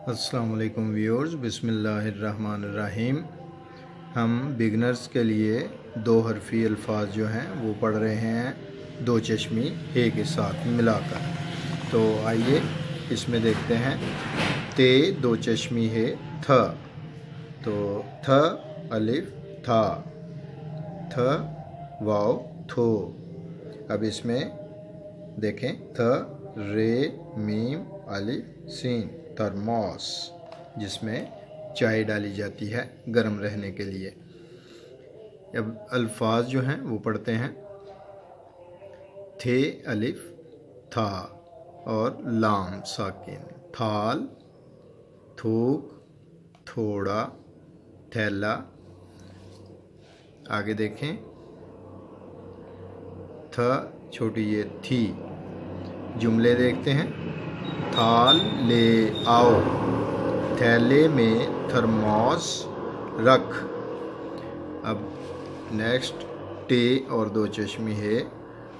السلام علیکم ویورز، بسم اللہ الرحمن الرحیم۔ ہم بگنرز کے لیے دو حرفی الفاظ جو ہیں وہ پڑھ رہے ہیں دو چشمی ہے کے ساتھ ملا کر۔ تو آئیے اس میں دیکھتے ہیں۔ تے دو چشمی ہے تھا، تو تھ الف تھا، تھ واو تھو۔ اب اس میں دیکھیں تھ رے میم الف سین، ترموس، جس میں چائے ڈالی جاتی ہے گرم رہنے کے لیے۔ اب الفاظ جو ہیں وہ پڑھتے ہیں۔ تھے الف تھا اور لام ساکن، تھال، تھوک، تھوڑا، تھیلا۔ آگے دیکھیں، تھا چھوٹی یہ تھی۔ جملے دیکھتے ہیں۔ تھال لے آؤ، تھیلے میں تھرموس رکھ۔ اب نیکسٹ ٹے اور دو چشمی ہے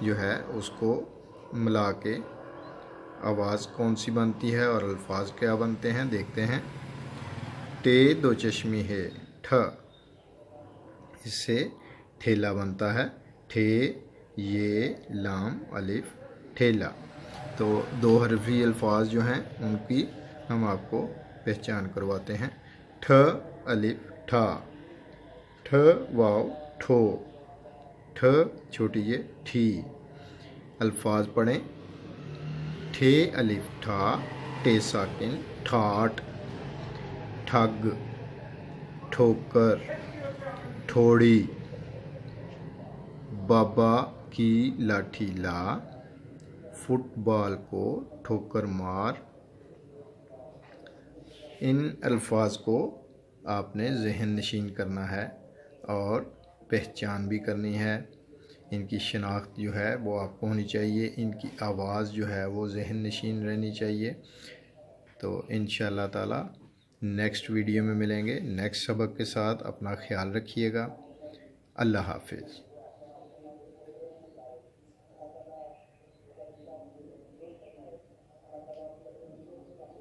جو ہے اس کو ملا کے آواز کون سی بنتی ہے اور الفاظ کیا بنتے ہیں دیکھتے ہیں۔ ٹے دو چشمی ہے ٹھ، اس سے ٹھیلا بنتا ہے، ٹھے یہ لام الف ٹھیلا۔ تو دو حرفی الفاظ جو ہیں ان کی ہم آپ کو پہچان کرواتے ہیں۔ ٹھ الف ٹھا، ٹھ واو ٹھو، ٹھ چھوٹی یہ ٹھی۔ الفاظ پڑھیں۔ ٹھے الف ٹھا، ٹے ساکن، ٹھاٹ، ٹھگ، ٹھوکر، ٹھوڑی، بابا کی لاٹھی لا، فٹ بال کو ٹھوکر مار۔ ان الفاظ کو آپ نے ذہن نشین کرنا ہے اور پہچان بھی کرنی ہے۔ ان کی شناخت جو ہے وہ آپ کو ہونی چاہیے، ان کی آواز جو ہے وہ ذہن نشین رہنی چاہیے۔ تو انشاءاللہ تعالی نیکسٹ ویڈیو میں ملیں گے نیکسٹ سبق کے ساتھ۔ اپنا خیال رکھیے گا۔ اللہ حافظ۔